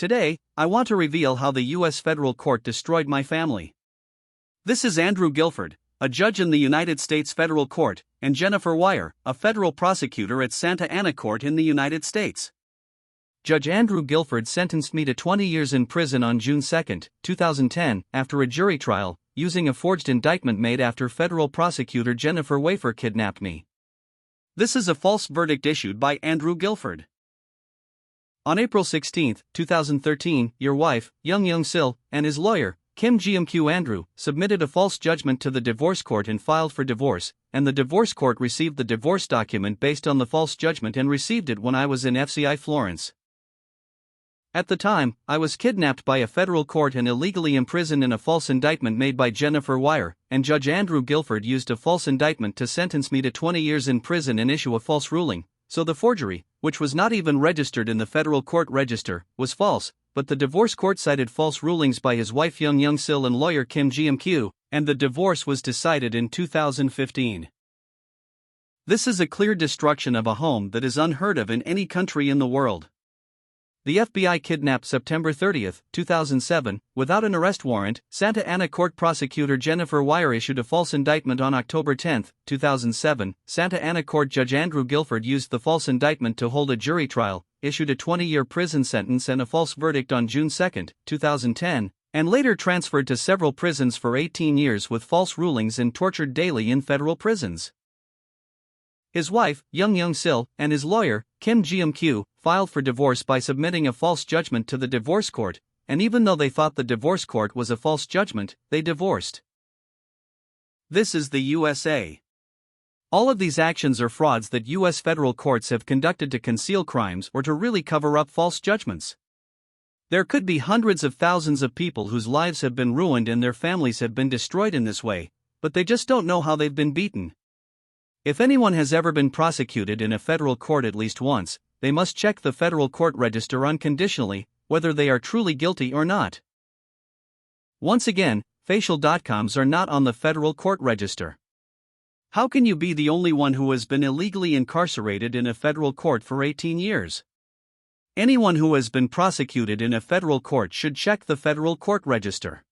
Today, I want to reveal how the U.S. federal court destroyed my family. This is Andrew Guilford, a judge in the United States Federal Court, and Jennifer Wire, a federal prosecutor at Santa Ana Court in the United States. Judge Andrew Guilford sentenced me to 20 years in prison on June 2, 2010, after a jury trial, using a forged indictment made after federal prosecutor Jennifer Wire kidnapped me. This is a false verdict issued by Andrew Guilford. On April 16, 2013, your wife, Young Sil, and his lawyer, Kim GMQ Andrew, submitted a false judgment to the divorce court and filed for divorce, and the divorce court received the divorce document based on the false judgment and received it when I was in FCI Florence. At the time, I was kidnapped by a federal court and illegally imprisoned in a false indictment made by Jennifer Wire, and Judge Andrew Guilford used a false indictment to sentence me to 20 years in prison and issue a false ruling. So the forgery, which was not even registered in the federal court register, was false, but the divorce court cited false rulings by his wife Young Sil and lawyer Kim GMQ, and the divorce was decided in 2015. This is a clear destruction of a home that is unheard of in any country in the world. The FBI kidnapped September 30, 2007, without an arrest warrant. Santa Ana Court prosecutor Jennifer Wire issued a false indictment on October 10, 2007. Santa Ana Court Judge Andrew Guilford used the false indictment to hold a jury trial, issued a 20-year prison sentence and a false verdict on June 2, 2010, and later transferred to several prisons for 18 years with false rulings and tortured daily in federal prisons. His wife, Young Sil, and his lawyer, Kim GMQ, filed for divorce by submitting a false judgment to the divorce court, and even though they thought the divorce court was a false judgment, they divorced. This is the USA. All of these actions are frauds that U.S. federal courts have conducted to conceal crimes or to really cover up false judgments. There could be hundreds of thousands of people whose lives have been ruined and their families have been destroyed in this way, but they just don't know how they've been beaten. If anyone has ever been prosecuted in a federal court at least once, they must check the federal court register unconditionally, whether they are truly guilty or not. Once again, facial.coms are not on the federal court register. How can you be the only one who has been illegally incarcerated in a federal court for 18 years? Anyone who has been prosecuted in a federal court should check the federal court register.